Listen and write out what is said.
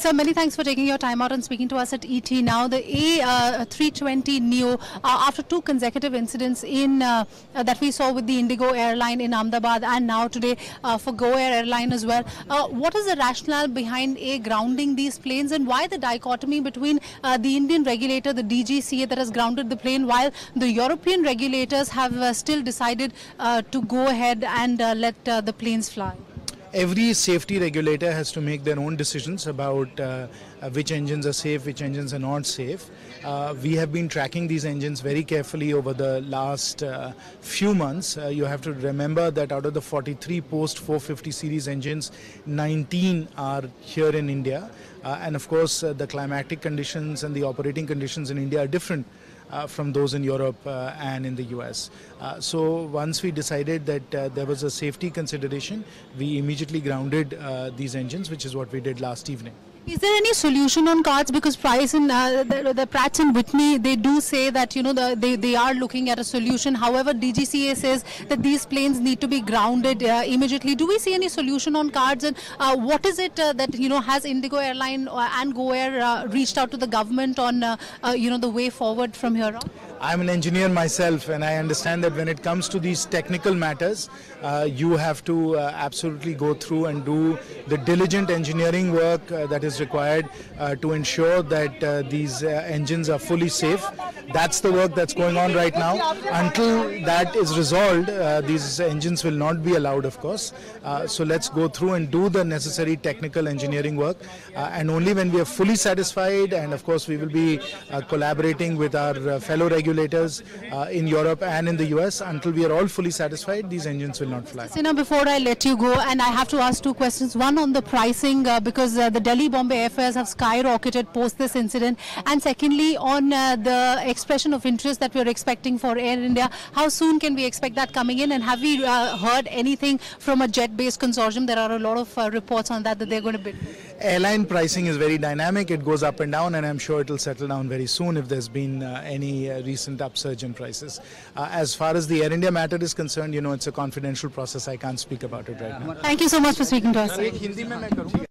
Sir, many thanks for taking your time out and speaking to us at ET now. The A320 Neo, after two consecutive incidents in that we saw with the Indigo airline in Ahmedabad and now today for Go Air airline as well. What is the rationale behind grounding these planes, and why the dichotomy between the Indian regulator, the DGCA, that has grounded the plane, while the European regulators have still decided to go ahead and let the planes fly? Every safety regulator has to make their own decisions about which engines are safe, which engines are not safe. We have been tracking these engines very carefully over the last few months. You have to remember that out of the 43 post 450 series engines, 19 are here in India. And of course, the climatic conditions and the operating conditions in India are different from those in Europe and in the US. So once we decided that there was a safety consideration, we immediately grounded these engines, which is what we did last evening. Is there any solution on cards? Because Price and the Pratt and Whitney, they do say that they are looking at a solution. However, DGCA says that these planes need to be grounded immediately. Do we see any solution on cards? And what is it that has Indigo Airline and Go Air reached out to the government on the way forward from here on? I'm an engineer myself, and I understand that when it comes to these technical matters, you have to absolutely go through and do the diligent engineering work that is required to ensure that these engines are fully safe. That's the work that's going on right now. Until that is resolved, these engines will not be allowed, of course. So let's go through and do the necessary technical engineering work. And only when we are fully satisfied, and of course we will be collaborating with our fellow regulators in Europe and in the US, until we are all fully satisfied, these engines will not fly. Sinha, before I let you go, and I have to ask two questions. One on the pricing, because the Delhi-Bombay airfares have skyrocketed post this incident. And secondly, on the expression of interest that we are expecting for Air India, how soon can we expect that coming in? And have we heard anything from a jet-based consortium? There are a lot of reports on that they're going to bid. Airline pricing is very dynamic. It goes up and down, and I'm sure it will settle down very soon if there's been any recent upsurge in prices. As far as the Air India matter is concerned, it's a confidential process. I can't speak about it right now. Thank you so much for speaking to us.